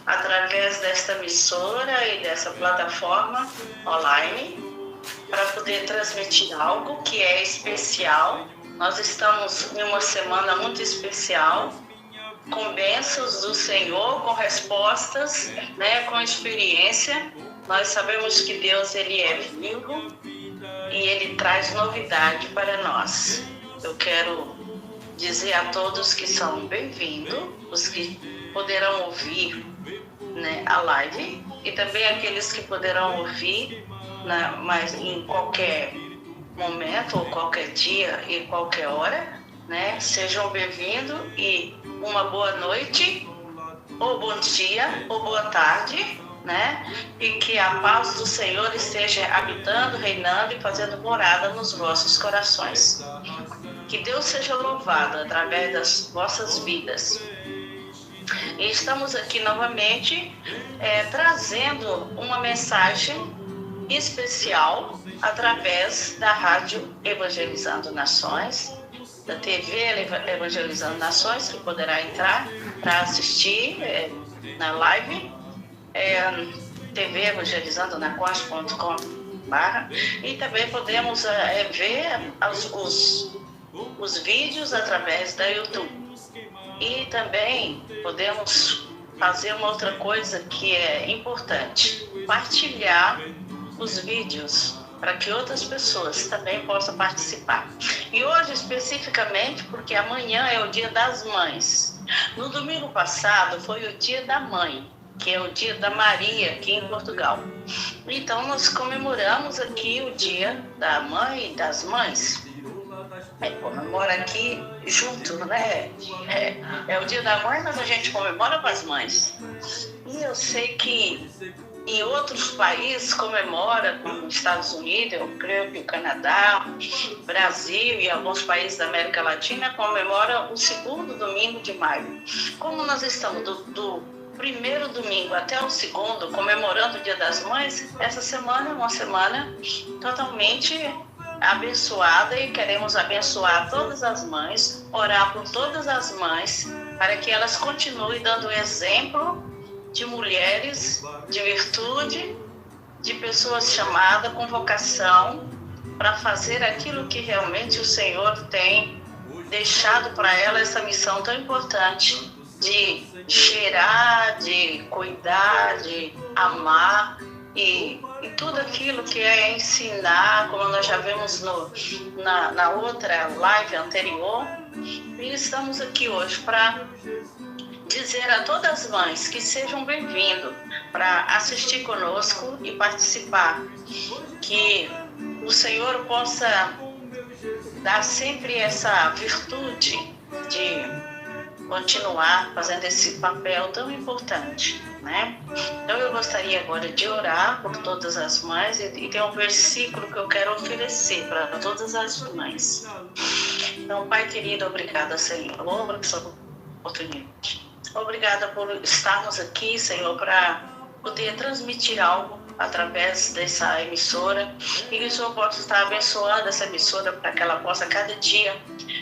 através desta emissora e dessa plataforma online para poder transmitir algo que é especial. Nós estamos em uma semana muito especial, com bênçãos do Senhor, com respostas, né, com experiência. Nós sabemos que Deus ele é vivo e Ele traz novidade para nós. Eu quero dizer a todos que são bem-vindos, os que poderão ouvir, né, a live, e também aqueles que poderão ouvir, né, mas em qualquer momento, ou qualquer dia e qualquer hora, né? Sejam bem-vindos e uma boa noite, ou bom dia, ou boa tarde, né? E que a paz do Senhor esteja habitando, reinando e fazendo morada nos vossos corações. Que Deus seja louvado através das vossas vidas. E estamos aqui novamente trazendo uma mensagem especial através da Rádio Evangelizando Nações, da TV Evangelizando Nações, que poderá entrar para assistir na live, TV Evangelizando Nações.com. E também podemos ver os vídeos através da YouTube. E também podemos fazer uma outra coisa que é importante: partilhar os vídeos para que outras pessoas também possam participar. E hoje especificamente porque amanhã é o Dia das Mães. No domingo passado foi o Dia da Mãe, que é o Dia da Maria aqui em Portugal. Então nós comemoramos aqui o Dia da Mãe e das Mães. Comemora aqui junto, né? É o Dia da Mãe, mas a gente comemora com as mães. E eu sei que em outros países comemora, como nos Estados Unidos, eu creio que o Canadá, Brasil e alguns países da América Latina comemoram o segundo domingo de maio. Como nós estamos do primeiro domingo até o segundo comemorando o Dia das Mães, essa semana é uma semana totalmente abençoada e queremos abençoar todas as mães, orar por todas as mães para que elas continuem dando exemplo de mulheres de virtude, de pessoas chamadas com vocação para fazer aquilo que realmente o Senhor tem deixado para elas, essa missão tão importante de gerar, de cuidar, de amar e tudo aquilo que é ensinar, como nós já vimos na outra live anterior. E estamos aqui hoje para dizer a todas as mães que sejam bem-vindos para assistir conosco e participar, que o Senhor possa dar sempre essa virtude de continuar fazendo esse papel tão importante, né? Então eu gostaria agora de orar por todas as mães e tem um versículo que eu quero oferecer para todas as mães. Então, Pai querido, obrigada, Senhor, por essa oportunidade. Obrigada por estarmos aqui, Senhor, para poder transmitir algo através dessa emissora e que o Senhor possa estar abençoando essa emissora para que ela possa cada dia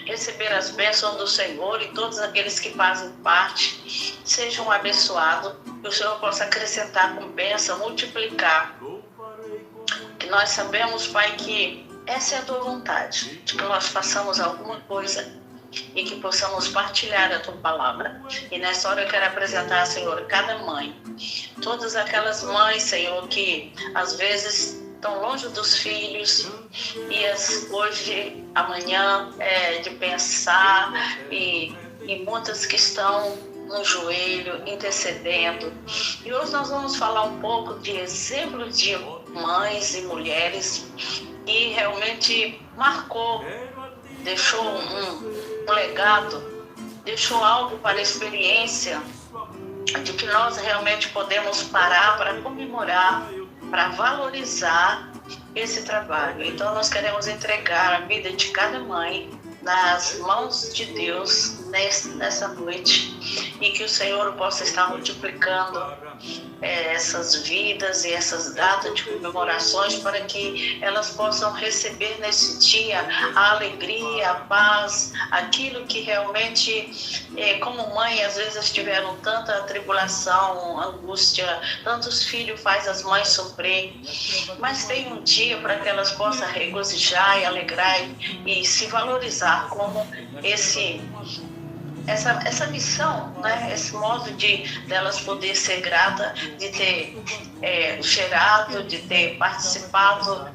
receber as bênçãos do Senhor e todos aqueles que fazem parte sejam abençoados, que o Senhor possa acrescentar com bênção, multiplicar. Que nós sabemos, Pai, que essa é a Tua vontade, de que nós façamos alguma coisa e que possamos partilhar a Tua palavra. E nessa hora eu quero apresentar, Senhor, cada mãe, todas aquelas mães, Senhor, que às vezes estão longe dos filhos e hoje, amanhã, de pensar e muitas que estão no joelho, intercedendo. E hoje nós vamos falar um pouco de exemplos de mães e mulheres que realmente marcou, deixou um legado, deixou algo para a experiência de que nós realmente podemos parar para comemorar, para valorizar esse trabalho. Então nós queremos entregar a vida de cada mãe nas mãos de Deus nessa noite, e que o Senhor possa estar multiplicando essas vidas e essas datas de comemorações, para que elas possam receber nesse dia a alegria, a paz, aquilo que realmente, como mãe, às vezes tiveram tanta tribulação, angústia, tantos filhos faz as mães sofrer, mas tem um dia para que elas possam regozijar e alegrar e se valorizar como essa missão, né? Esse modo de delas poder ser grata, de ter gerado, de ter participado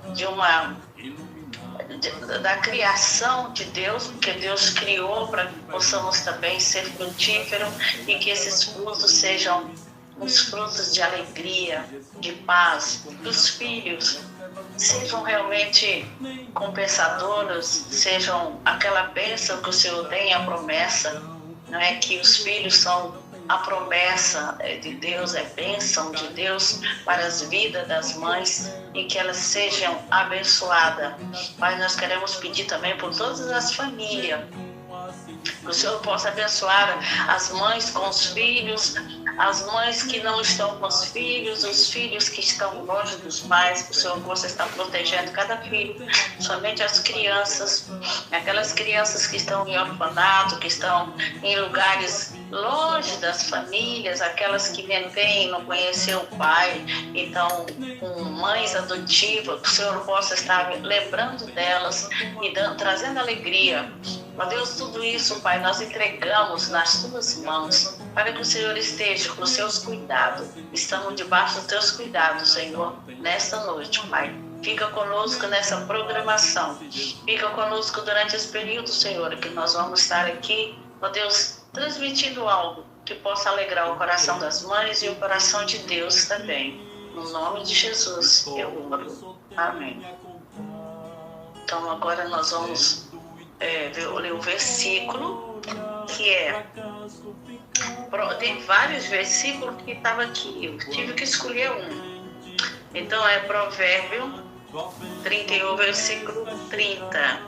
da criação de Deus, porque Deus criou para que possamos também ser frutíferos e que esses frutos sejam os frutos de alegria, de paz, que os filhos sejam realmente compensadores, sejam aquela bênção que o Senhor tem, a promessa, não é? Que os filhos são a promessa de Deus, é bênção de Deus para as vidas das mães e que elas sejam abençoadas. Mas nós queremos pedir também por todas as famílias, que o Senhor possa abençoar as mães com os filhos, as mães que não estão com os filhos que estão longe dos pais, que o Senhor possa estar protegendo cada filho, somente as crianças, aquelas crianças que estão em orfanato, que estão em lugares longe das famílias, aquelas que nem têm, não conheceu o pai, então com mães adotivas, que o Senhor possa estar lembrando delas e trazendo alegria. Ó Deus, tudo isso, Pai, nós entregamos nas Tuas mãos, para que o Senhor esteja com os Seus cuidados. Estamos debaixo dos Teus cuidados, Senhor, nesta noite, Pai. Fica conosco nessa programação. Fica conosco durante esse período, Senhor, que nós vamos estar aqui, ó Deus, transmitindo algo que possa alegrar o coração das mães e o coração de Deus também. No nome de Jesus, eu oro. Amém. Então, agora nós vamos ler o versículo, que tem vários versículos que estavam aqui, eu tive que escolher um. Então é Provérbio 31, versículo 30.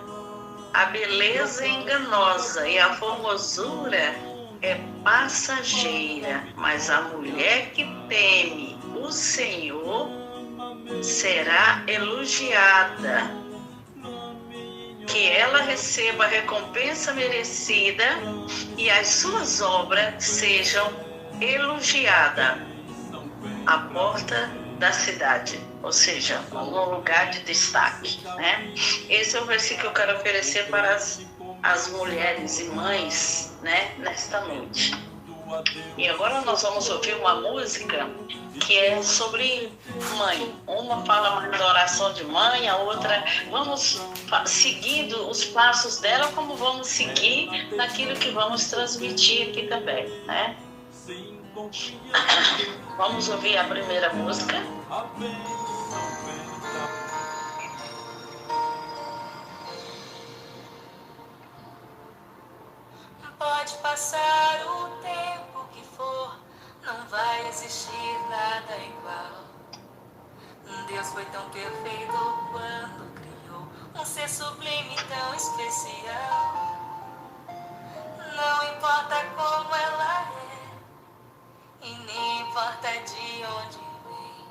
A beleza é enganosa e a formosura é passageira, mas a mulher que teme o Senhor será elogiada. Que ela receba a recompensa merecida e as suas obras sejam elogiadas à porta da cidade, ou seja, um lugar de destaque, né? Esse é o versículo que eu quero oferecer para as mulheres e mães, né, nesta noite. E agora nós vamos ouvir uma música que é sobre mãe. Uma fala mais da oração de mãe, a outra vamos seguindo os passos dela, como vamos seguir naquilo que vamos transmitir aqui também, né? Vamos ouvir a primeira música. Pode passar o tempo que for, não vai existir nada igual. Deus foi tão perfeito quando criou um ser sublime tão especial. Não importa como ela é, e nem importa de onde vem.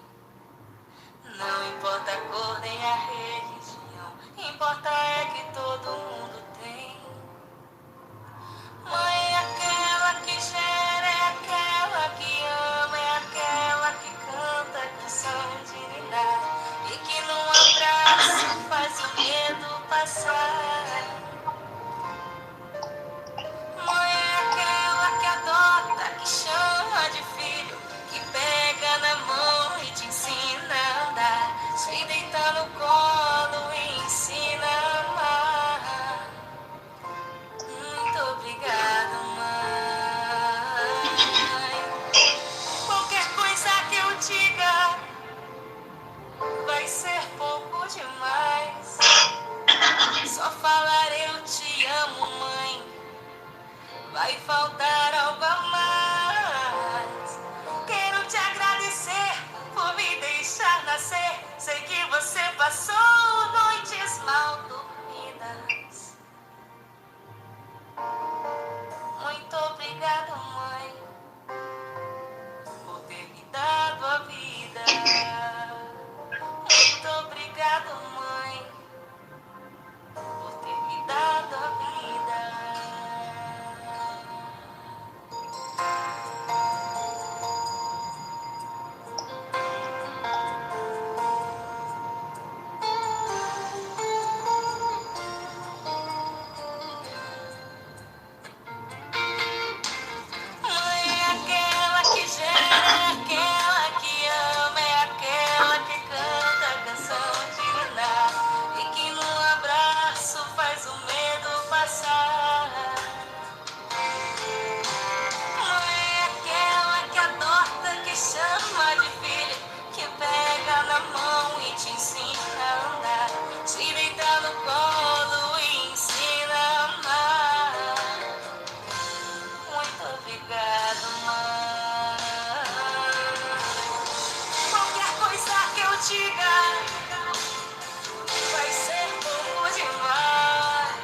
Não importa a cor nem a religião, importa é que todo mundo tem. Mãe é aquela que gera, é aquela que ama, é aquela que canta a canção de ninar e que num abraço faz o medo passar. Mãe é aquela que adora. castigar, vai ser pouco demais.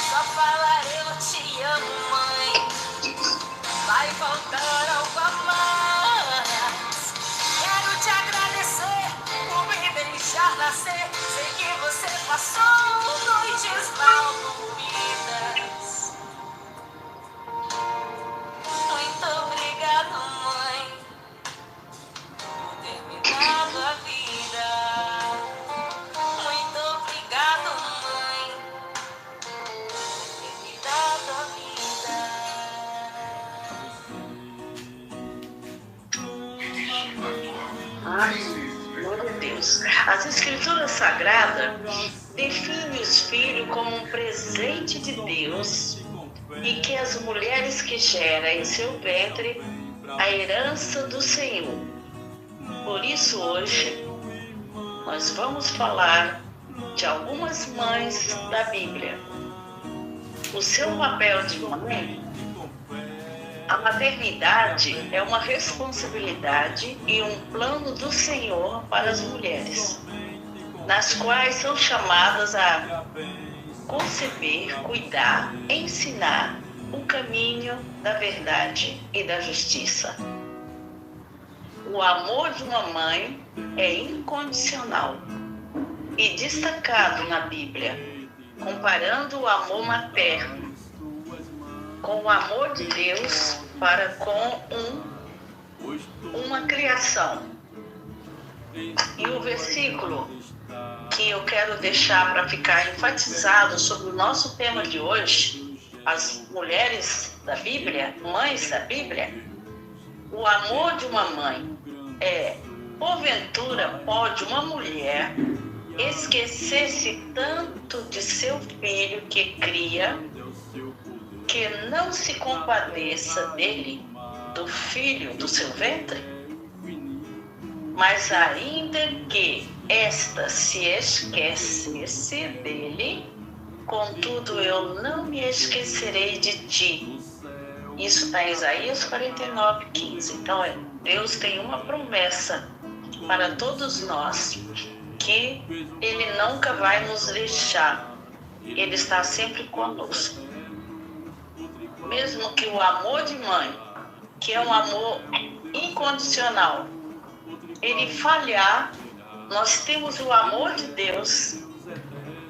Só falar eu te amo, mãe, vai faltar algo a mais. Quero te agradecer por me deixar nascer. Sei que você passou noites mal dormidas. Muito obrigado, mãe, por ter me dado a vida. Muito obrigado, mãe, por ter me dado a vida. Ai, glória a Deus. As Escrituras Sagradas definem os filhos como um presente de Deus e que as mulheres que geram em seu ventre a herança do Senhor. Por isso, hoje, nós vamos falar de algumas mães da Bíblia. O seu papel de mãe, a maternidade é uma responsabilidade e um plano do Senhor para as mulheres, nas quais são chamadas a conceber, cuidar, ensinar o caminho da verdade e da justiça. O amor de uma mãe é incondicional e destacado na Bíblia, comparando o amor materno com o amor de Deus para com uma criação. E o versículo que eu quero deixar para ficar enfatizado sobre o nosso tema de hoje, as mulheres da Bíblia, mães da Bíblia, o amor de uma mãe é: porventura pode uma mulher esquecer-se tanto de seu filho que cria, que não se compadeça dele, do filho do seu ventre? Mas ainda que esta se esquecesse dele, contudo eu não me esquecerei de ti. Isso está em Isaías 49:15. Então, Deus tem uma promessa para todos nós, que Ele nunca vai nos deixar. Ele está sempre conosco. Mesmo que o amor de mãe, que é um amor incondicional, ele falhar, nós temos o amor de Deus,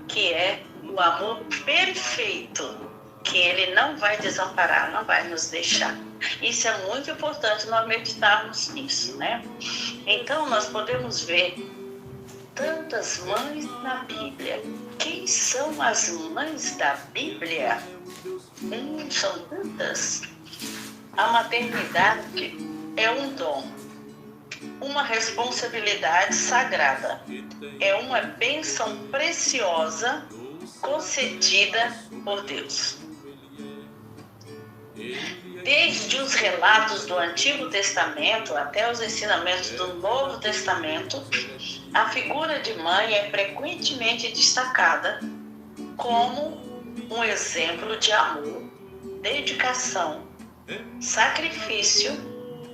que é o amor perfeito, que Ele não vai desamparar, não vai nos deixar. Isso é muito importante nós meditarmos nisso, né? Então, nós podemos ver tantas mães na Bíblia. Quem são as mães da Bíblia? São tantas. A maternidade é um dom, uma responsabilidade sagrada, é uma bênção preciosa concedida por Deus. Desde os relatos do Antigo Testamento até os ensinamentos do Novo Testamento, a figura de mãe é frequentemente destacada como um exemplo de amor, dedicação, sacrifício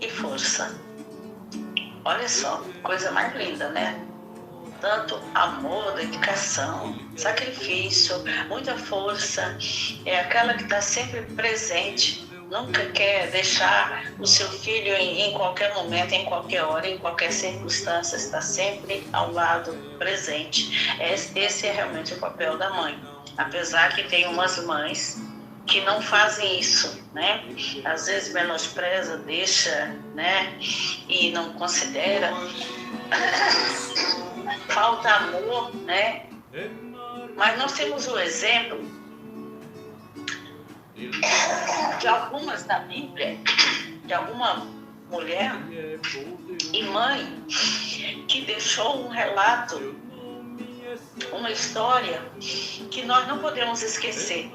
e força. Olha só, coisa mais linda, né? Tanto amor, dedicação, sacrifício, muita força. É aquela que está sempre presente, nunca quer deixar o seu filho em qualquer momento, em qualquer hora, em qualquer circunstância, está sempre ao lado, presente. Esse é realmente o papel da mãe. Apesar que tem umas mães que não fazem isso, né? Às vezes menospreza, deixa, né? E não considera. Falta amor, né? Mas nós temos o exemplo de algumas da Bíblia, de alguma mulher e mãe que deixou um relato, uma história que nós não podemos esquecer.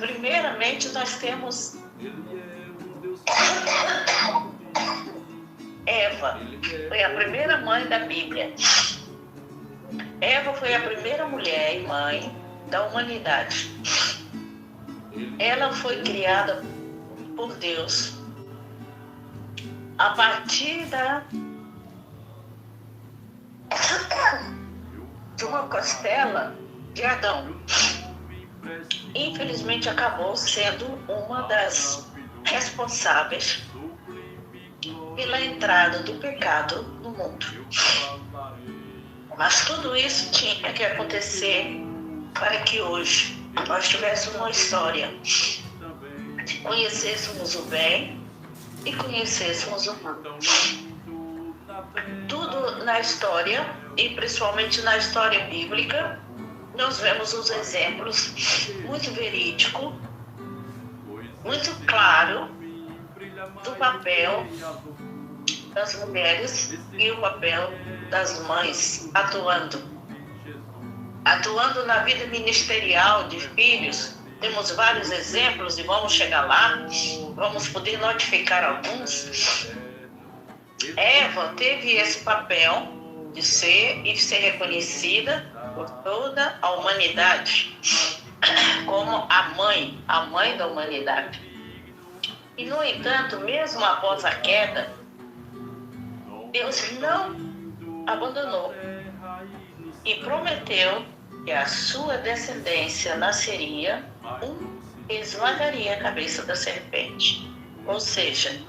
Primeiramente, nós temos Eva, foi a primeira mãe da Bíblia. Eva foi a primeira mulher e mãe da humanidade. Ela foi criada por Deus a partir de uma costela de Adão. Infelizmente acabou sendo uma das responsáveis pela entrada do pecado no mundo. Mas tudo isso tinha que acontecer para que hoje nós tivéssemos uma história, conhecêssemos o bem e conhecêssemos o mal. Tudo na história, e principalmente na história bíblica, nós vemos os exemplos muito verídicos, muito claro do papel das mulheres e o papel das mães atuando na vida ministerial de filhos. Temos vários exemplos e vamos chegar lá, vamos poder notificar alguns. Eva teve esse papel de ser e ser reconhecida por toda a humanidade como a mãe da humanidade. E, no entanto, mesmo após a queda, Deus não abandonou e prometeu que a sua descendência nasceria, esmagaria a cabeça da serpente. Ou seja,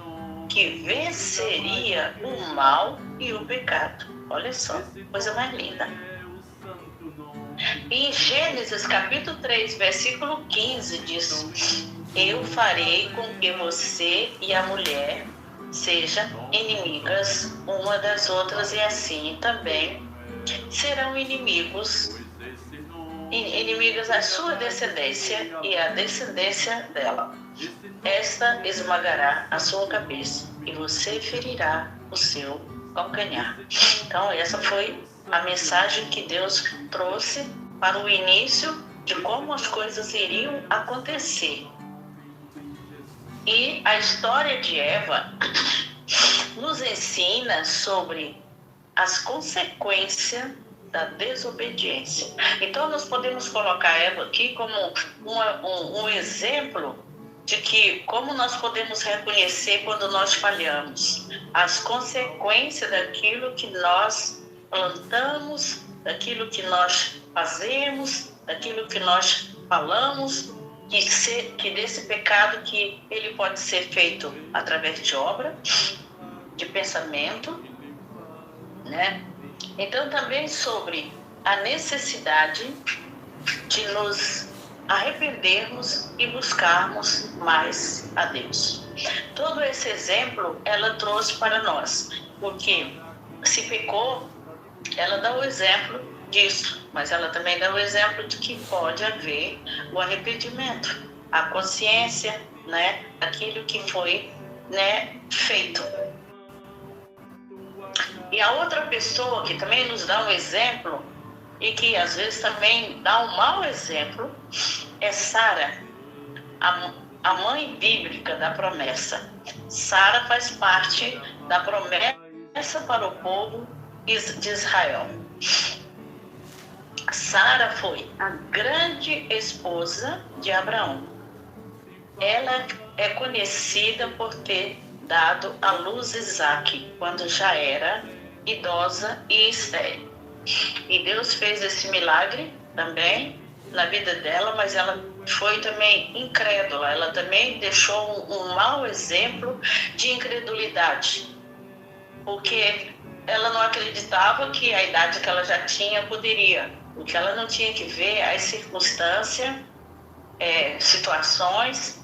que venceria o mal e o pecado. Olha só, coisa mais linda. Em Gênesis capítulo 3, versículo 15 diz: eu farei com que você e a mulher sejam inimigas uma das outras, e assim também serão inimigas a sua descendência e a descendência dela. Esta esmagará a sua cabeça e você ferirá o seu calcanhar. Então, essa foi a mensagem que Deus trouxe para o início de como as coisas iriam acontecer. E a história de Eva nos ensina sobre as consequências da desobediência. Então, nós podemos colocar Eva aqui como um exemplo de que como nós podemos reconhecer quando nós falhamos, as consequências daquilo que nós plantamos, daquilo que nós fazemos, daquilo que nós falamos, que desse pecado que ele pode ser feito através de obra, de pensamento, né? Então, também sobre a necessidade de nos arrependermos e buscarmos mais a Deus. Todo esse exemplo ela trouxe para nós, porque se pecou, ela dá o exemplo disso, mas ela também dá o exemplo de que pode haver o arrependimento, a consciência, né, daquilo que foi, né, feito. E a outra pessoa que também nos dá um exemplo e que às vezes também dá um mau exemplo é Sara, a mãe bíblica da promessa. Sara faz parte da promessa para o povo de Israel. Sara foi a grande esposa de Abraão. Ela é conhecida por ter dado à luz Isaque quando já era idosa e estéril. E Deus fez esse milagre também na vida dela, mas ela foi também incrédula. Ela também deixou um mau exemplo de incredulidade, porque ela não acreditava que a idade que ela já tinha poderia. O que ela não tinha que ver as circunstâncias, situações,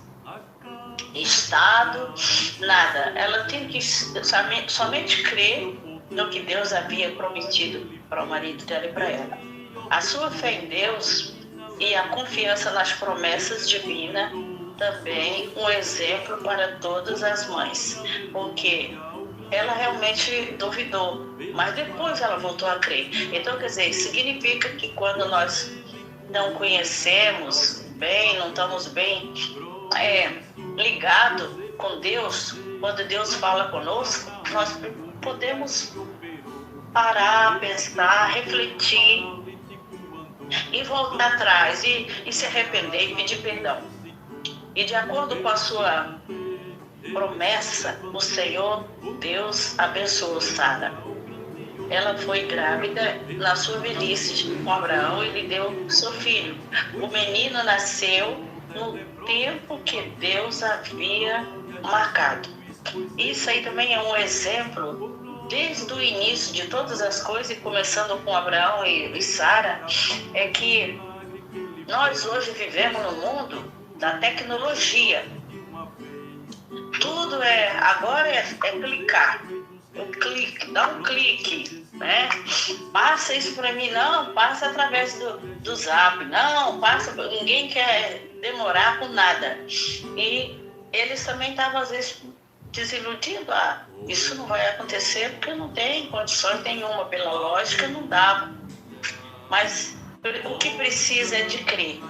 estado, nada. Ela tinha que somente crer no que Deus havia prometido para o marido dela e para ela. A sua fé em Deus e a confiança nas promessas divinas também um exemplo para todas as mães, porque ela realmente duvidou, mas depois ela voltou a crer. Então, quer dizer, significa que quando nós não conhecemos bem, não estamos bem ligados com Deus, quando Deus fala conosco, nós podemos parar, pensar, refletir e voltar atrás e se arrepender e pedir perdão. E de acordo com a sua promessa, o Senhor Deus abençoou Sara. ela foi grávida na sua velhice com Abraão e lhe deu seu filho. O menino nasceu no tempo que Deus havia marcado. Isso aí também é um exemplo, desde o início de todas as coisas, começando com Abraão e Sara, é que nós hoje vivemos no mundo da tecnologia. Tudo agora é clicar. Dá um clique, né? Passa isso para mim, não, passa através do Zap, não, passa, ninguém quer demorar com nada. E eles também estavam, às vezes, desiludidos, isso não vai acontecer porque não tem condições nenhuma, pela lógica não dava. Mas o que precisa é de crer.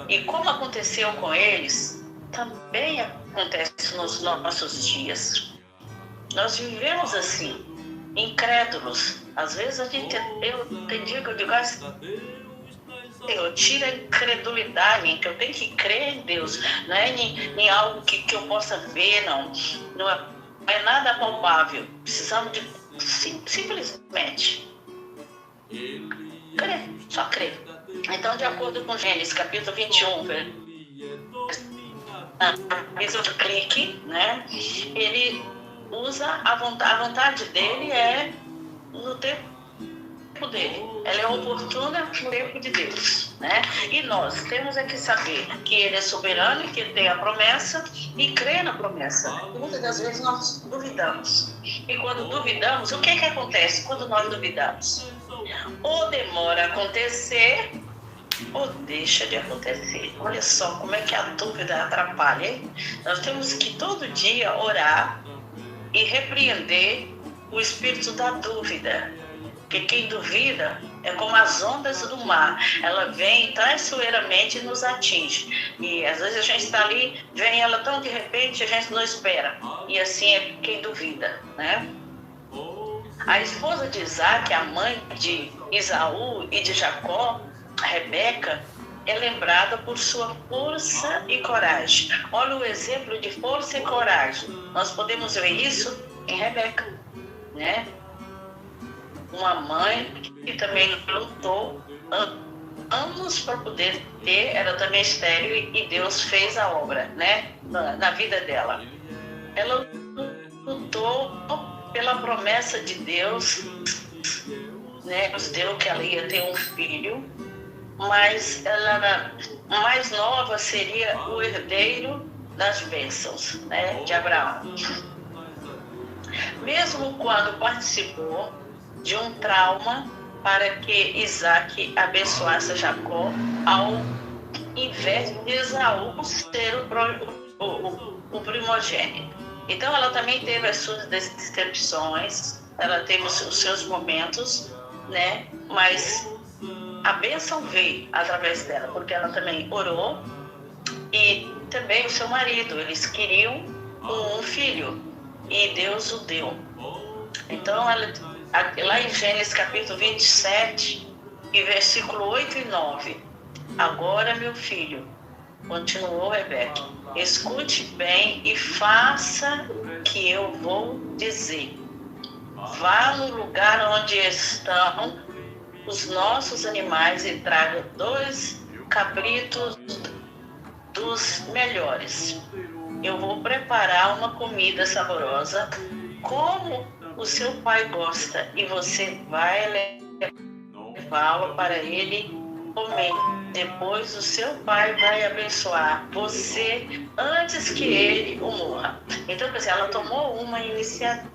E como aconteceu com eles, também acontece nos nossos dias. Nós vivemos assim, incrédulos. Às vezes tem dia que eu digo, Senhor, tira a incredulidade, que eu tenho que crer em Deus. Não é em algo que eu possa ver, não é nada palpável. Precisamos de simplesmente crer, só crer. Então, de acordo com Gênesis, capítulo 21, esse outro clique, né? Ele usa a vontade dele no tempo dele. Ela é oportuna no tempo de Deus, né? E nós temos que saber que ele é soberano, que ele tem a promessa e crer na promessa. Muitas das vezes nós duvidamos. E quando duvidamos, o que acontece quando nós duvidamos? Ou demora a acontecer, ou deixa de acontecer. Olha só como é que a dúvida atrapalha, hein? Nós temos que todo dia orar e repreender o espírito da dúvida. Porque quem duvida é como as ondas do mar. Ela vem traiçoeiramente e nos atinge. E às vezes a gente está ali, vem ela tão de repente, a gente não espera. E assim é quem duvida, né? A esposa de Isaac, a mãe de Esaú e de Jacó, Rebeca, é lembrada por sua força e coragem. Olha o exemplo de força e coragem. Nós podemos ver isso em Rebeca, né? Uma mãe que também lutou anos para poder ter, era também estéril, e Deus fez a obra, né? Na vida dela. Ela lutou pela promessa de Deus, né? Deus deu que ela ia ter um filho, mas ela a mais nova seria o herdeiro das bênçãos, né, de Abraão. Mesmo quando participou de um trauma para que Isaac abençoasse Jacó, ao invés de Esaú ser o primogênito. Então ela também teve as suas decepções, ela teve os seus momentos, né? Mas a bênção veio através dela, porque ela também orou, e também o seu marido, eles queriam um filho, e Deus o deu. Então, lá em Gênesis capítulo 27, e versículo 8 e 9, agora, meu filho, continuou Rebeca, escute bem e faça o que eu vou dizer. Vá no lugar onde estão os nossos animais e traga 2 cabritos dos melhores. Eu vou preparar uma comida saborosa, como o seu pai gosta, e você vai levá-la para ele comer. Depois o seu pai vai abençoar você antes que ele o morra. Então, quer dizer, ela tomou uma iniciativa.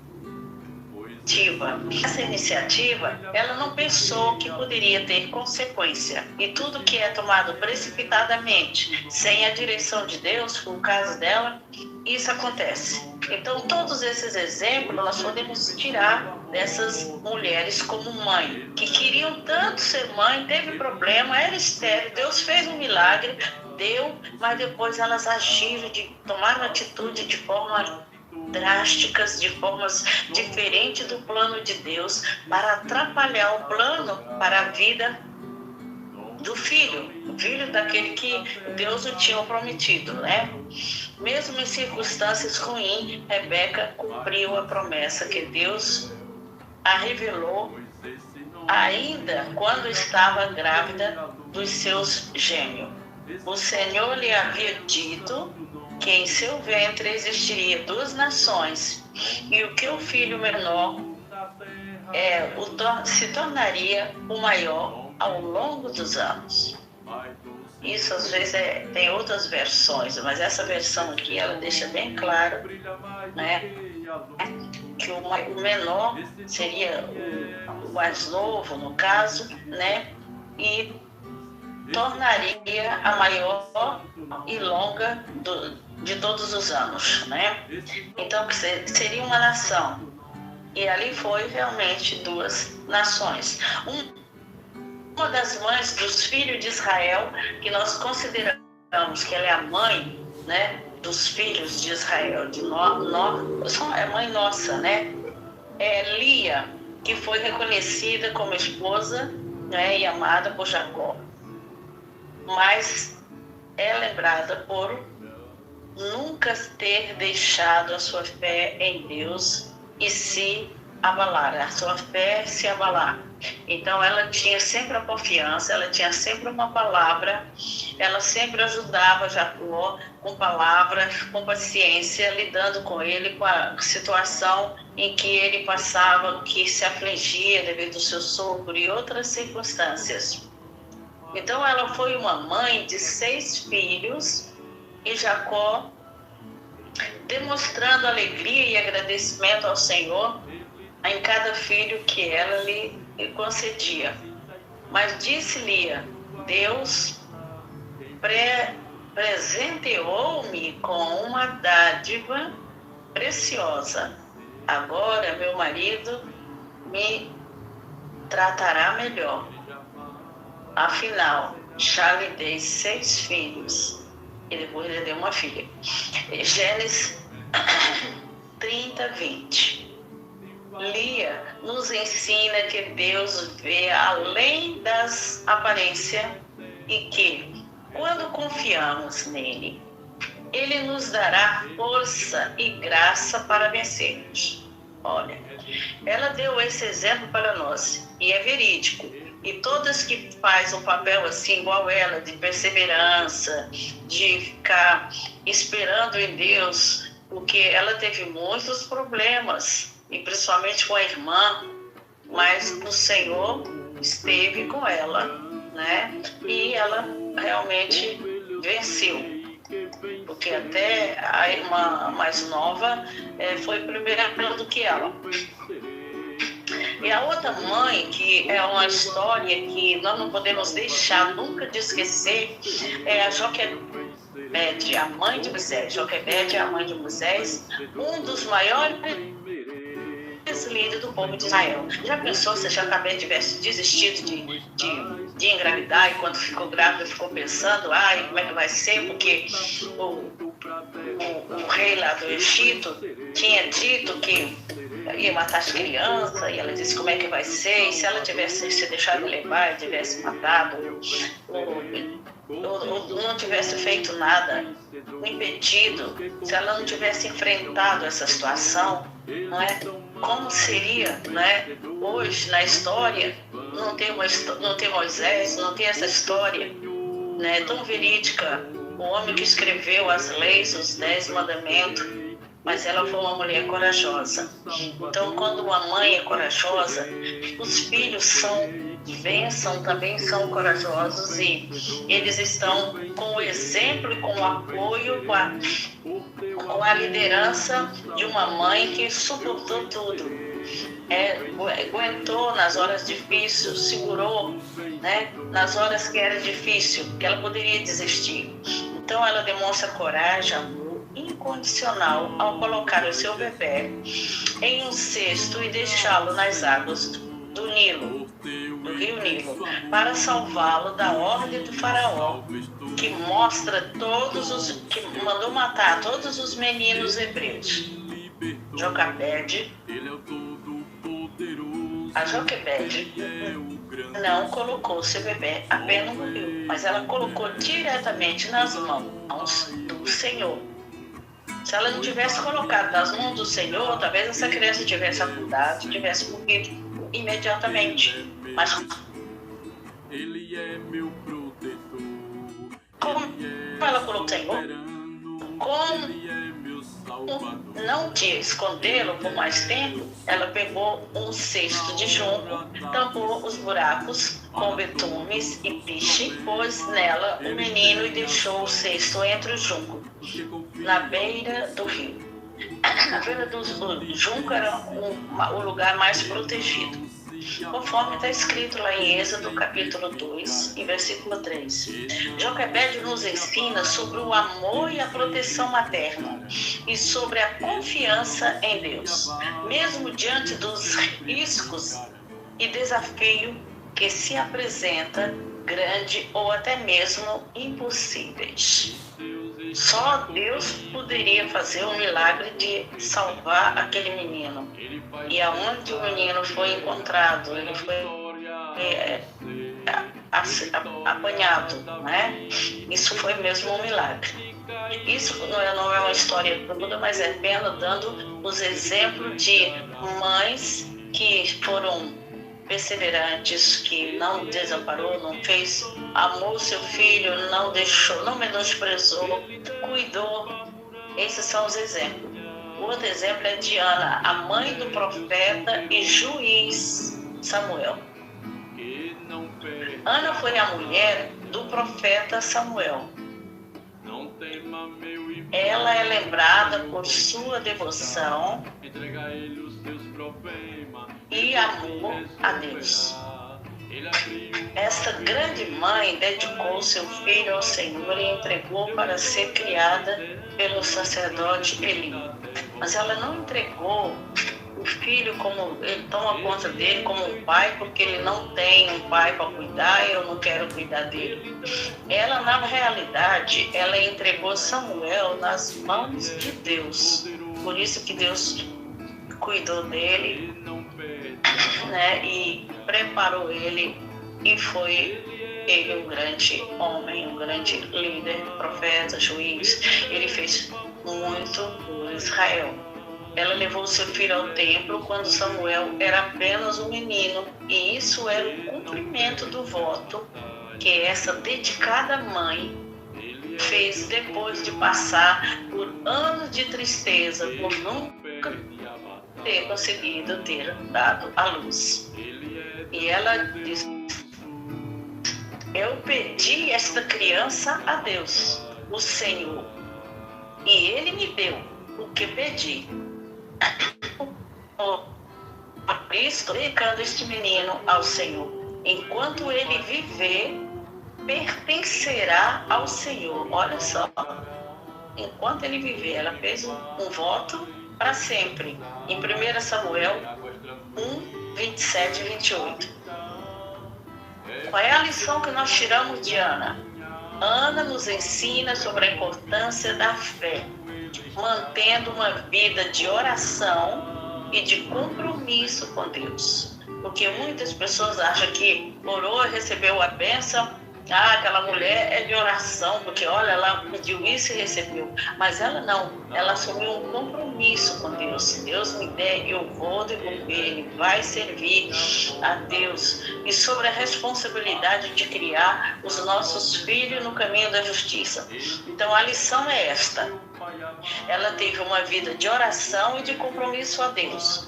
Essa iniciativa, ela não pensou que poderia ter consequência. E tudo que é tomado precipitadamente, sem a direção de Deus, foi o caso dela, isso acontece. Então, todos esses exemplos, nós podemos tirar dessas mulheres como mãe, que queriam tanto ser mãe, teve problema, era estéril, Deus fez um milagre, deu, mas depois elas agiram, tomaram atitude de forma drásticas, de formas diferentes do plano de Deus, para atrapalhar o plano para a vida do filho, o filho daquele que Deus o tinha prometido, né? Mesmo em circunstâncias ruins, Rebeca cumpriu a promessa que Deus a revelou ainda quando estava grávida dos seus gêmeos. O Senhor lhe havia dito que em seu ventre existiria 2 nações, e o que o filho menor se tornaria o maior ao longo dos anos. Isso às vezes tem outras versões, mas essa versão aqui ela deixa bem claro, né, que o menor seria o mais novo, no caso, né, e tornaria a maior e longa de todos os anos, né? Então seria uma nação. E ali foi realmente 2 nações. Uma das mães dos filhos de Israel, que nós consideramos que ela é a mãe, né, dos filhos de Israel, é mãe nossa, né? É Lia, que foi reconhecida como esposa, né, e amada por Jacó. Mas é lembrada por nunca ter deixado a sua fé em Deus e se abalar, a sua fé se abalar. Então ela tinha sempre a confiança, ela tinha sempre uma palavra, ela sempre ajudava Jacó com palavras, com paciência, lidando com ele, com a situação em que ele passava, que se afligia devido ao seu sogro e outras circunstâncias. Então ela foi uma mãe de 6 filhos e Jacó, demonstrando alegria e agradecimento ao Senhor em cada filho que ela lhe concedia. Mas disse Lia: Deus presenteou-me com uma dádiva preciosa. Agora meu marido me tratará melhor. Afinal, já lhe dei 6 filhos. E depois lhe deu uma filha. Gênesis 30:20. Lia nos ensina que Deus vê além das aparências e que, quando confiamos nele, ele nos dará força e graça para vencermos. Olha, ela deu esse exemplo para nós e é verídico. E todas que fazem um papel assim, igual ela, de perseverança, de ficar esperando em Deus, porque ela teve muitos problemas, e principalmente com a irmã, mas o Senhor esteve com ela, né? E ela realmente venceu, porque até a irmã mais nova foi primeira do que ela. E a outra mãe, que é uma história que nós não podemos deixar nunca de esquecer, é a Joquebede, a mãe de Moisés. Joquebede é a mãe de Moisés, um dos maiores líderes do povo de Israel. Já pensou se a Joquebede tivesse desistido de engravidar e quando ficou grávida ficou pensando, como é que vai ser, porque o rei lá do Egito tinha dito que ia matar as crianças, e ela disse como é que vai ser, e se ela tivesse se deixado levar, tivesse matado, ou não tivesse feito nada, impedido, se ela não tivesse enfrentado essa situação, não é? Como seria, né? Hoje na história não tem Moisés, não tem essa história, né, tão verídica, o homem que escreveu as leis, os 10 mandamentos, mas ela foi uma mulher corajosa. Então, quando uma mãe é corajosa, os filhos são bênção, também são corajosos, e eles estão com o exemplo e com o apoio, com a liderança de uma mãe que suportou tudo. Aguentou nas horas difíceis, segurou, né, nas horas que era difícil, que ela poderia desistir. Então ela demonstra coragem, amor incondicional ao colocar o seu bebê em um cesto e deixá-lo nas águas do Nilo, do rio Nilo, para salvá-lo da ordem do faraó, que mandou matar todos os meninos hebreus. A Joquebede não colocou seu bebê apenas no rio, mas ela colocou diretamente nas mãos do Senhor. Se ela não tivesse colocado nas mãos do Senhor, talvez essa criança tivesse afundado, tivesse morrido. templo imediatamente. Mas como ela colocou o Senhor, como não tinha escondê-lo por mais tempo, ela pegou um cesto de junco, tampou os buracos com betumes e piche, pôs nela o menino e deixou o cesto entre os juncos, na beira do rio. A beira do junco era o lugar mais protegido, conforme está escrito lá em Êxodo, capítulo 2, em versículo 3. Joquebede nos ensina sobre o amor e a proteção materna e sobre a confiança em Deus, mesmo diante dos riscos e desafio que se apresenta grande ou até mesmo impossíveis. Só Deus poderia fazer o milagre de salvar aquele menino. E aonde o menino foi encontrado, ele foi apanhado, né? Isso foi mesmo um milagre. Isso não é uma história toda, mas é apenas dando os exemplos de mães que foram perseverantes, que não desamparou, não fez, amou seu filho, não deixou, não menosprezou, cuidou. Esses são os exemplos. O outro exemplo é de Ana, a mãe do profeta e juiz Samuel. Ana foi a mulher do profeta Samuel. Ela é lembrada por sua devoção e amor a Deus. Esta grande mãe dedicou seu filho ao Senhor e entregou para ser criada pelo sacerdote Eli. Mas ela não entregou o filho como ele toma conta dele como um pai, porque ele não tem um pai para cuidar e eu não quero cuidar dele. Ela, na realidade, ela entregou Samuel nas mãos de Deus. Por isso que Deus cuidou dele, né, e preparou ele, e foi ele um grande homem, um grande líder, profeta, juiz. Ele fez muito por Israel. Ela levou seu filho ao templo quando Samuel era apenas um menino, e isso era o cumprimento do voto que essa dedicada mãe fez depois de passar por anos de tristeza, por nunca ter conseguido ter dado à luz. E ela disse: eu pedi esta criança a Deus, o Senhor, e Ele me deu o que pedi. Por isso, dedicando este menino ao Senhor. Enquanto ele viver, pertencerá ao Senhor. Olha só, enquanto ele viver, ela fez um voto para sempre. Em 1 Samuel 1, 27 e 28. Qual é a lição que nós tiramos de Ana? Ana nos ensina sobre a importância da fé, mantendo uma vida de oração e de compromisso com Deus. Porque muitas pessoas acham que orou e recebeu a bênção, aquela mulher é de oração, porque olha, ela pediu isso e recebeu. Mas ela não, ela assumiu um compromisso com Deus. Se Deus me der, eu vou devolver, Ele vai servir a Deus. E sobre a responsabilidade de criar os nossos filhos no caminho da justiça. Então a lição é esta: ela teve uma vida de oração e de compromisso a Deus.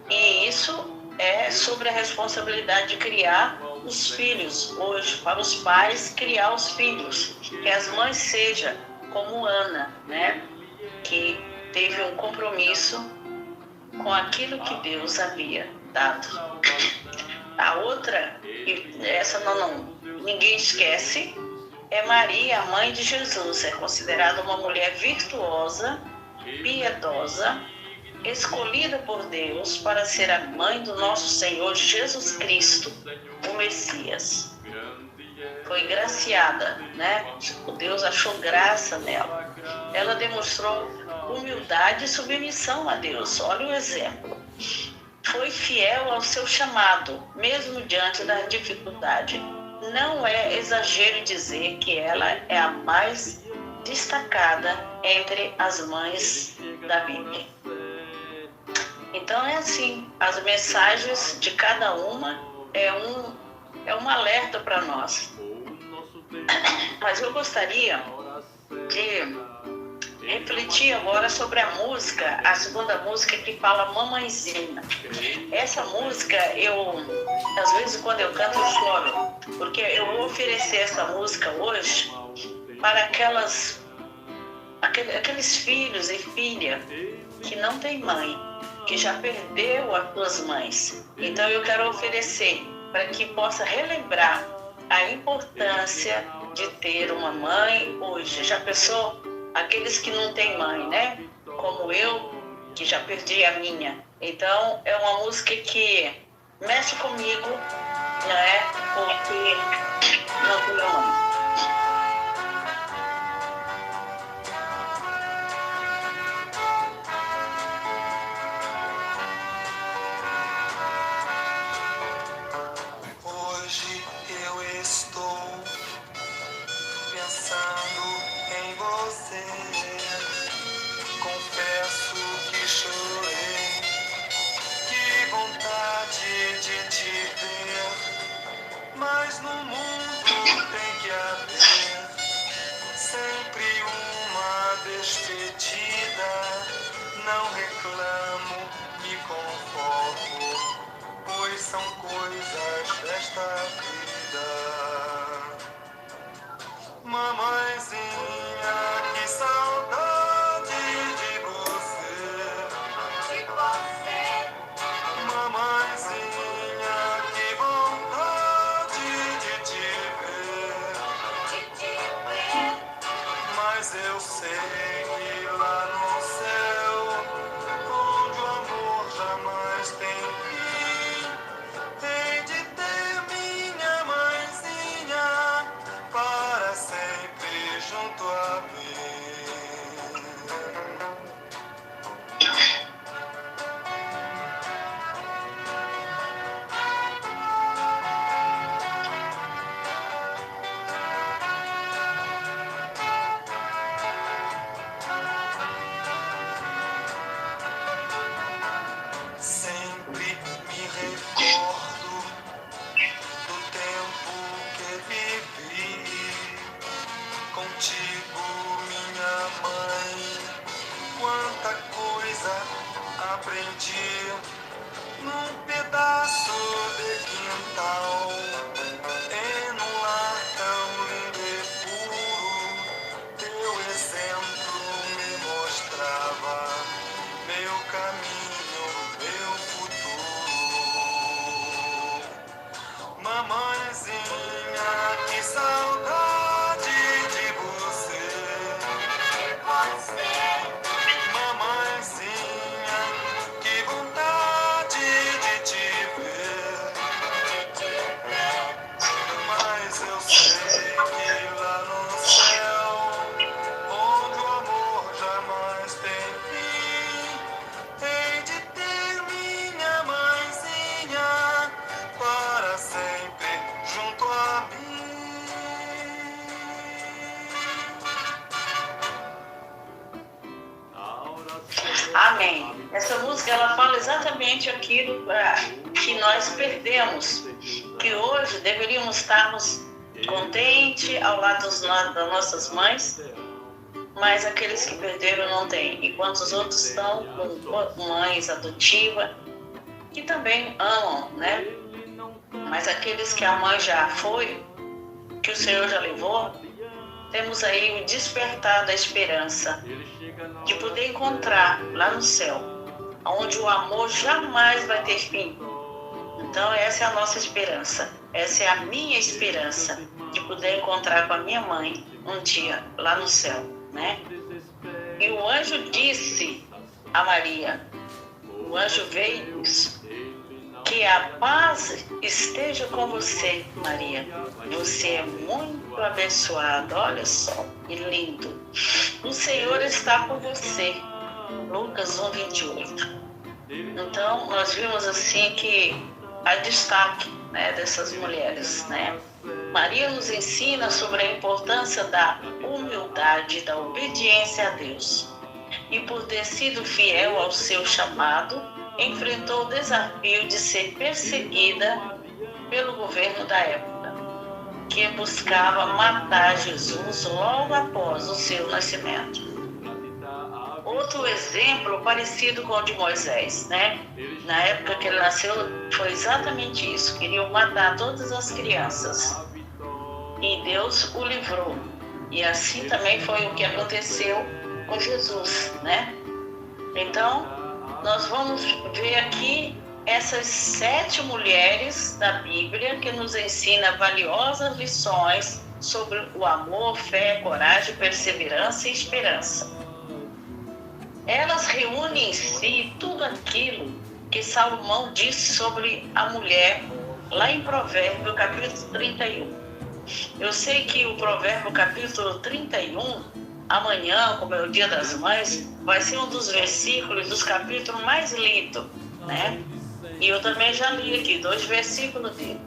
E isso é sobre a responsabilidade de criar os filhos. Hoje, para os pais, criar os filhos. Que as mães sejam como Ana, né? Que teve um compromisso com aquilo que Deus havia dado. A outra, essa ninguém esquece, é Maria, a mãe de Jesus. É considerada uma mulher virtuosa, piedosa, escolhida por Deus para ser a mãe do nosso Senhor Jesus Cristo, o Messias. Foi graciada, né? Deus achou graça nela. Ela demonstrou humildade e submissão a Deus. Olha o exemplo. Foi fiel ao seu chamado, mesmo diante da dificuldade. Não é exagero dizer que ela é a mais destacada entre as mães da Bíblia. Então é assim, as mensagens de cada uma é um alerta para nós. Mas eu gostaria de refletir agora sobre a música, a segunda música que fala Mamãezinha. Essa música, às vezes quando eu canto eu choro, porque eu vou oferecer essa música hoje para aqueles filhos e filhas que não têm mãe, que já perdeu as suas mães. Então eu quero oferecer para que possa relembrar a importância de ter uma mãe hoje. Já pensou? Aqueles que não têm mãe, né? Como eu, que já perdi a minha. Então, é uma música que mexe comigo, né? Porque não tenho mãe. Hoje eu estou pensando em você. Confesso que chorei, que vontade de te ver. Mas no mundo tem que haver sempre uma despedida. Não reclamo, me conformo, pois são coisas desta vida. Mamãezinha, que saudade de você. Mamãezinha, que vontade de te ver. Mas eu sei que lá no céu, onde o amor jamais tem fim, hei de ter minha mãezinha para sempre junto a mim. Sempre me recordo do tempo que vivi contigo, minha mãe. Quanta coisa aprendi num pedaço de quintal, em um lar tão lindo e puro. Teu exemplo me mostrava meu caminho, meu futuro. Mamãezinha, que saudade de você. Mamãezinha, que vontade de te ver. Mas eu sei que lá no céu, onde o amor jamais tem fim, hei de ter minha mãezinha para sempre junto a mim. Amém. Essa música, ela fala exatamente aquilo que nós perdemos, que hoje deveríamos estarmos contentes ao lado das nossas mães, mas aqueles que perderam não têm. Enquanto os outros estão com mães adotivas, que também amam, né? Mas aqueles que a mãe já foi, que o Senhor já levou, temos aí o despertar da esperança de poder encontrar lá no céu, onde o amor jamais vai ter fim. Então essa é a nossa esperança, essa é a minha esperança, de poder encontrar com a minha mãe um dia lá no céu, né? E o anjo disse a Maria, o anjo veio e disse, que a paz esteja com você, Maria. Você é muito abençoada, olha só, que lindo. O Senhor está com você. Lucas 1:28. Então, nós vimos assim que há destaque, né, dessas mulheres, né? Maria nos ensina sobre a importância da humildade, da obediência a Deus. E por ter sido fiel ao seu chamado, enfrentou o desafio de ser perseguida pelo governo da época, que buscava matar Jesus logo após o seu nascimento. Outro exemplo parecido com o de Moisés, né? Na época que ele nasceu, foi exatamente isso. Queriam matar todas as crianças. E Deus o livrou. E assim também foi o que aconteceu com Jesus, né? Então, nós vamos ver aqui essas 7 mulheres da Bíblia que nos ensina valiosas lições sobre o amor, fé, coragem, perseverança e esperança. Elas reúnem em si tudo aquilo que Salomão disse sobre a mulher lá em Provérbio capítulo 31. Eu sei que o Provérbio capítulo 31, amanhã, como é o Dia das Mães, vai ser um dos versículos dos capítulos mais lidos, né? E eu também já li aqui 2 versículos dele.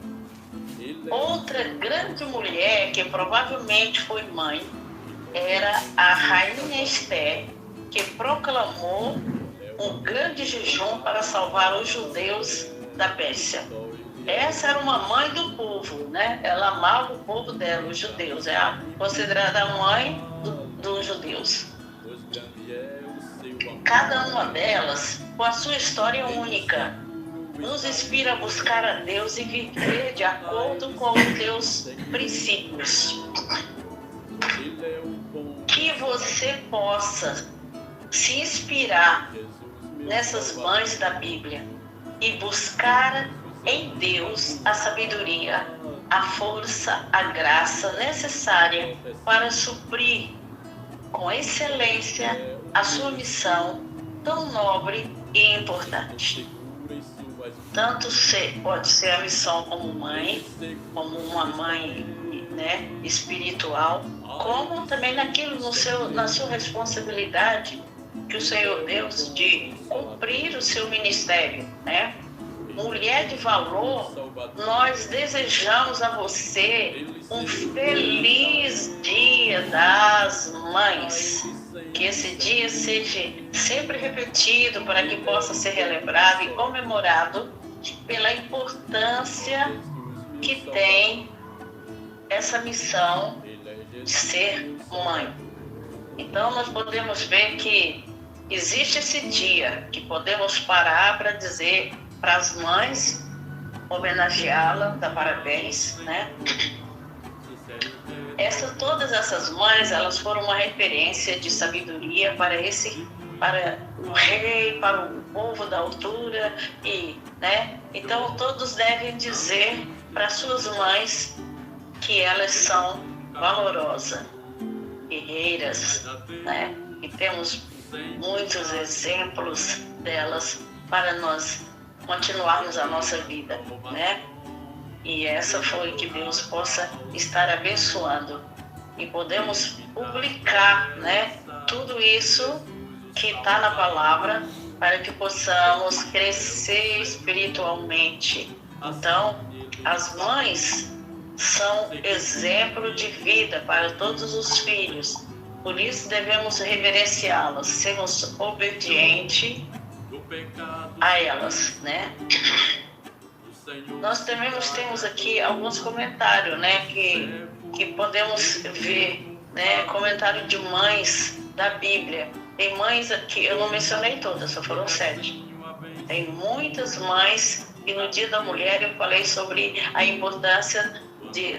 Outra grande mulher que provavelmente foi mãe era a rainha Esther, que proclamou um grande jejum para salvar os judeus da Pérsia. Essa era uma mãe do povo, né? Ela amava o povo dela, os judeus. É considerada a mãe dos judeus. Cada uma delas, com a sua história única, nos inspira a buscar a Deus e viver de acordo com os seus princípios. Que você possa se inspirar nessas mães da Bíblia e buscar em Deus a sabedoria, a força, a graça necessária para suprir com excelência a sua missão tão nobre e importante. Tanto pode ser a missão como mãe, como uma mãe, né, espiritual, como também na sua responsabilidade que o Senhor Deus de cumprir o seu ministério, né? Mulher de valor, nós desejamos a você um feliz Dia das Mães. Que esse dia seja sempre repetido para que possa ser relembrado e comemorado pela importância que tem essa missão de ser mãe. Então nós podemos ver que existe esse dia que podemos parar para dizer para as mães, homenageá-la, dar parabéns, né? Todas essas mães, elas foram uma referência de sabedoria para o rei, para o povo da altura, né? Então todos devem dizer para suas mães que elas são valorosas, guerreiras, né? E temos muitos exemplos delas para nós continuarmos a nossa vida, né? E essa foi que Deus possa estar abençoando e podemos publicar, né, tudo isso que está na palavra para que possamos crescer espiritualmente. Então, as mães são exemplo de vida para todos os filhos. Por isso devemos reverenciá-las, sermos obedientes a elas, né? Nós também temos aqui alguns comentários, né, que podemos ver, né, comentário de mães da Bíblia. Tem mães aqui, eu não mencionei todas, só foram 7. Tem muitas mães e no Dia da Mulher eu falei sobre a importância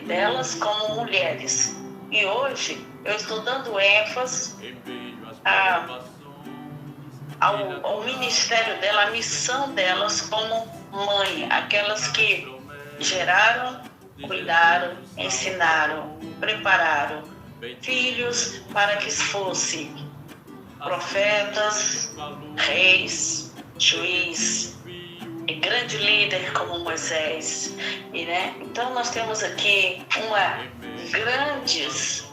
delas como mulheres. E hoje eu estou dando ênfase ao ministério dela, a missão delas como mãe, aquelas que geraram, cuidaram, ensinaram, prepararam filhos para que fossem profetas, reis, juiz, e grande líder como Moisés, né? Então nós temos aqui grandes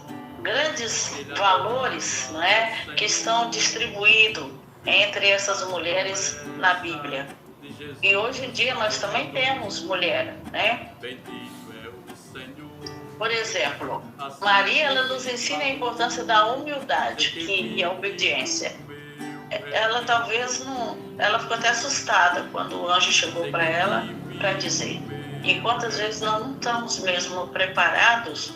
valores, não é, que estão distribuídos entre essas mulheres na Bíblia. E hoje em dia nós também temos mulher, né? Por exemplo, Maria, ela nos ensina a importância da humildade e a obediência. ela talvez não... Ela ficou até assustada quando o anjo chegou para ela para dizer. E quantas vezes nós não estamos mesmo preparados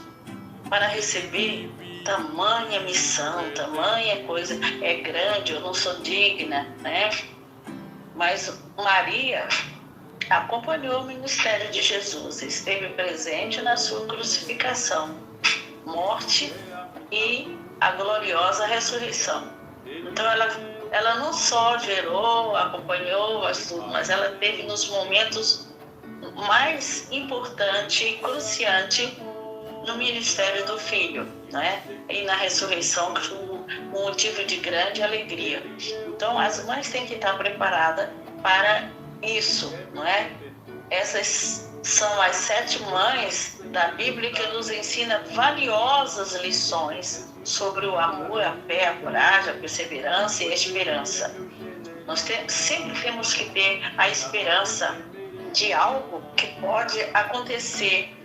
para receber tamanha missão, tamanha coisa, é grande, eu não sou digna, né? Mas Maria acompanhou o ministério de Jesus, esteve presente na sua crucificação, morte e a gloriosa ressurreição. Então ela não só gerou, acompanhou, mas ela teve nos momentos mais importantes e cruciantes no ministério do Filho, né? E na ressurreição, que foi um motivo de grande alegria. Então, as mães têm que estar preparadas para isso, não é? Essas são as 7 mães da Bíblia que nos ensina valiosas lições sobre o amor, a fé, a coragem, a perseverança e a esperança. Nós sempre temos que ter a esperança de algo que pode acontecer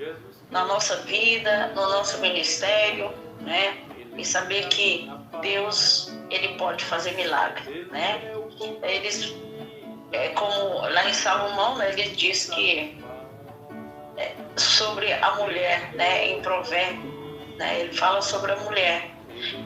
na nossa vida, no nosso ministério, né? E saber que Deus, Ele pode fazer milagre, né? Eles, como lá em Salomão, né, ele diz que sobre a mulher, né, em Provérbio, né, ele fala sobre a mulher.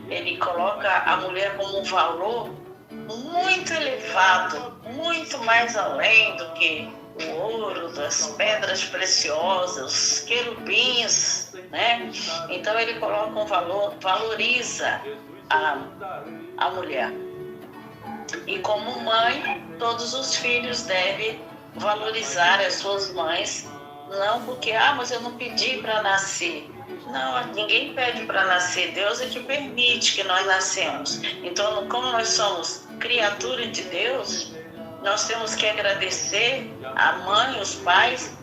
Ele coloca a mulher como um valor muito elevado, muito mais além do que o ouro, das pedras preciosas, os querubins, né? Então ele coloca um valor, valoriza a mulher. E como mãe, todos os filhos devem valorizar as suas mães, não porque, mas eu não pedi para nascer. Não, ninguém pede para nascer, Deus é que permite que nós nascemos. Então, como nós somos criatura de Deus, nós temos que agradecer a mãe, os pais,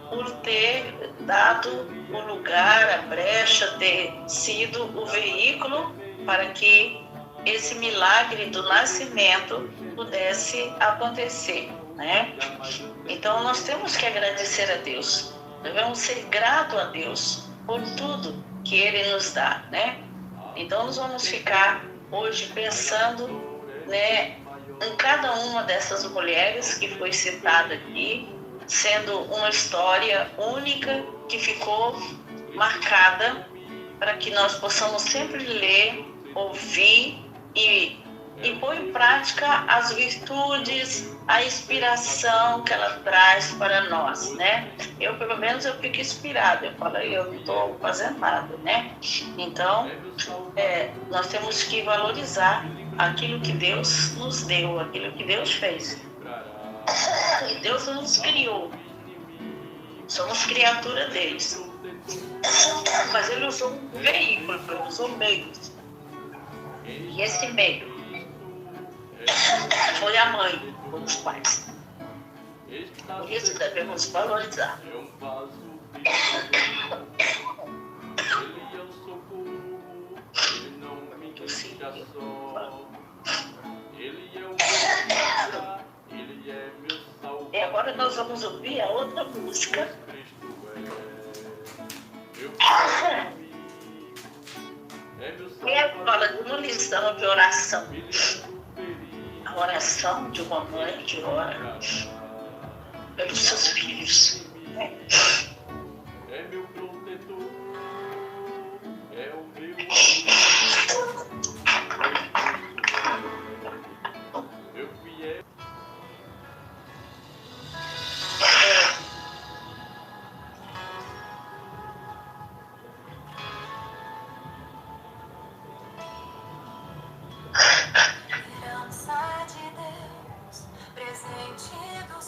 por ter dado o lugar, a brecha, ter sido o veículo para que esse milagre do nascimento pudesse acontecer, né? Então, nós temos que agradecer a Deus, devemos ser gratos a Deus por tudo que Ele nos dá, né? Então, nós vamos ficar hoje pensando, né, em cada uma dessas mulheres que foi citada aqui, sendo uma história única que ficou marcada para que nós possamos sempre ler, ouvir e pôr em prática as virtudes, a inspiração que ela traz para nós, né? Eu, pelo menos, eu fico inspirada. Eu falo, eu não estou fazendo nada, né? Então, nós temos que valorizar aquilo que Deus nos deu, aquilo que Deus fez. E Deus nos criou. Somos criatura deles. Mas Ele usou um veículo, Ele usou meios. E esse meio foi a mãe, foi os pais. Por isso devemos valorizar. E agora nós vamos ouvir a outra música. E fala de uma lição de oração. A oração de uma mãe que ora pelos seus filhos. É meu protetor, é o meu fiel. Herança de Deus, presente do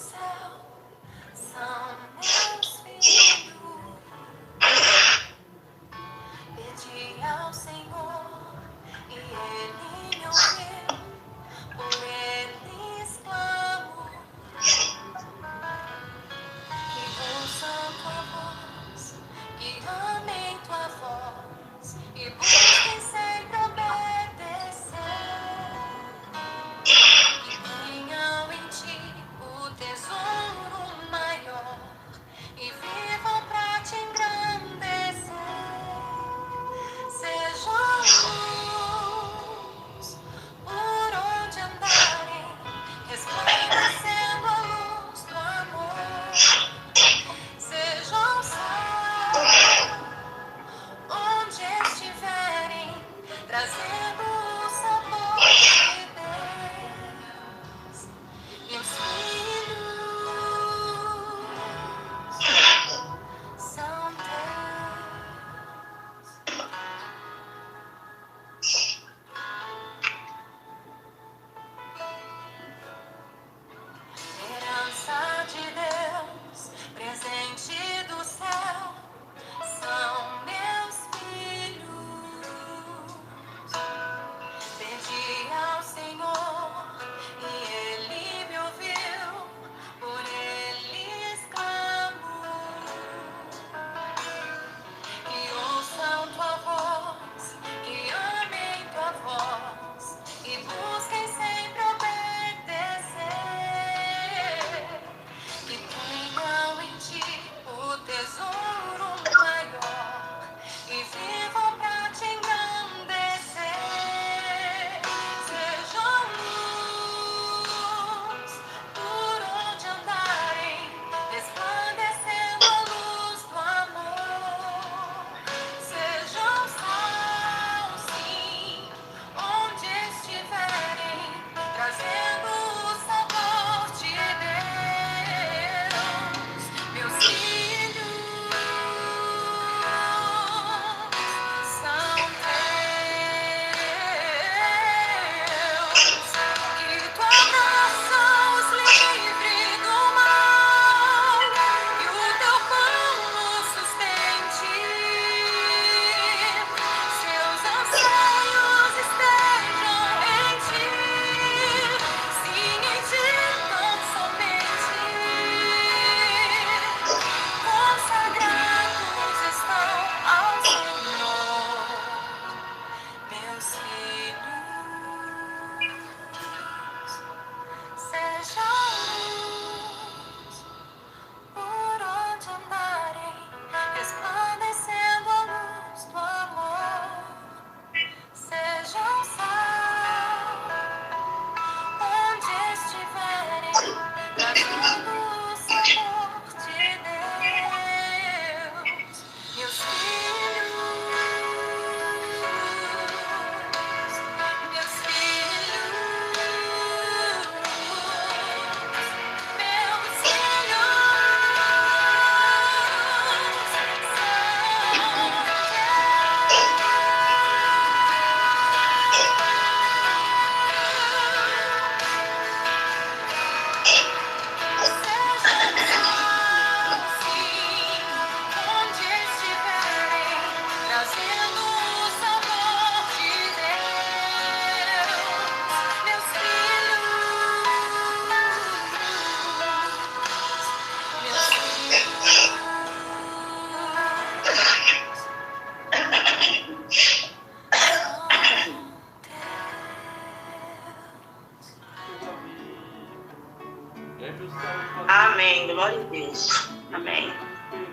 Amém. Glória a Deus. Amém.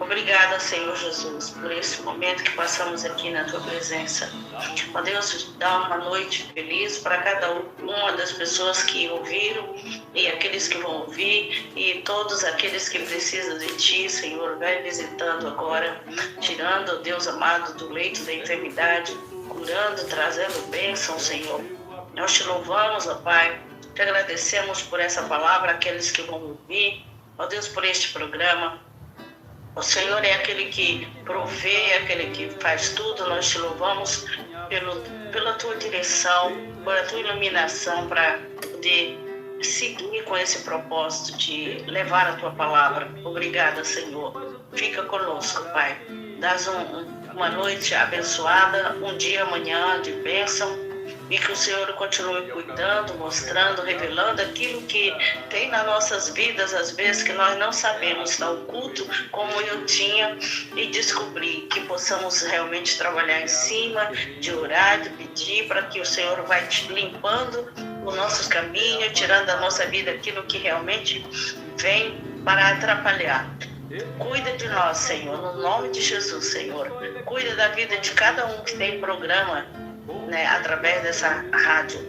Obrigada, Senhor Jesus, por esse momento que passamos aqui na Tua presença. Ó Deus, dá uma noite feliz para cada uma das pessoas que ouviram e aqueles que vão ouvir e todos aqueles que precisam de Ti, Senhor. Vai visitando agora, tirando, ó Deus amado, do leito da enfermidade, curando, trazendo bênção, Senhor. Nós Te louvamos, ó Pai, Te agradecemos por essa palavra, aqueles que vão ouvir, ó Deus, por este programa. O Senhor é aquele que provê, é aquele que faz tudo. Nós Te louvamos pela Tua direção, pela Tua iluminação para poder seguir com esse propósito de levar a Tua palavra. Obrigada, Senhor. Fica conosco, Pai. Dás uma noite abençoada, um dia amanhã de bênção. E que o Senhor continue cuidando, mostrando, revelando aquilo que tem nas nossas vidas, às vezes que nós não sabemos, está oculto, como eu tinha, e descobri que possamos realmente trabalhar em cima, de orar, de pedir, para que o Senhor vai limpando os nossos caminhos, tirando da nossa vida aquilo que realmente vem para atrapalhar. Cuida de nós, Senhor, no nome de Jesus, Senhor. Cuida da vida de cada um que tem programa, né, através dessa rádio.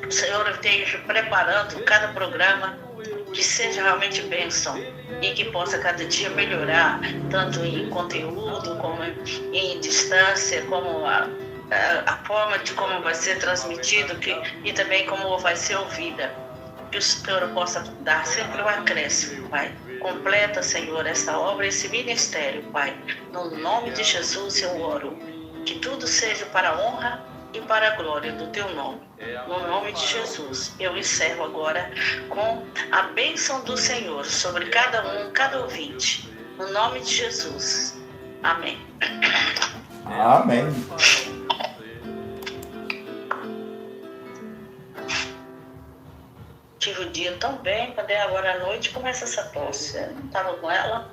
O Senhor esteja preparando cada programa que seja realmente bênção e que possa cada dia melhorar, tanto em conteúdo, como em distância, como a forma de como vai ser transmitido e também como vai ser ouvida. Que o Senhor possa dar sempre um acréscimo, Pai. Completa, Senhor, essa obra, esse ministério, Pai. No nome de Jesus eu oro. Que tudo seja para a honra e para a glória do Teu nome. No nome de Jesus, eu encerro agora com a bênção do Senhor sobre cada ouvinte. No nome de Jesus. Amém. Amém. Tive o dia tão bem, quando é agora à noite começa essa tosse. Eu não estava com ela.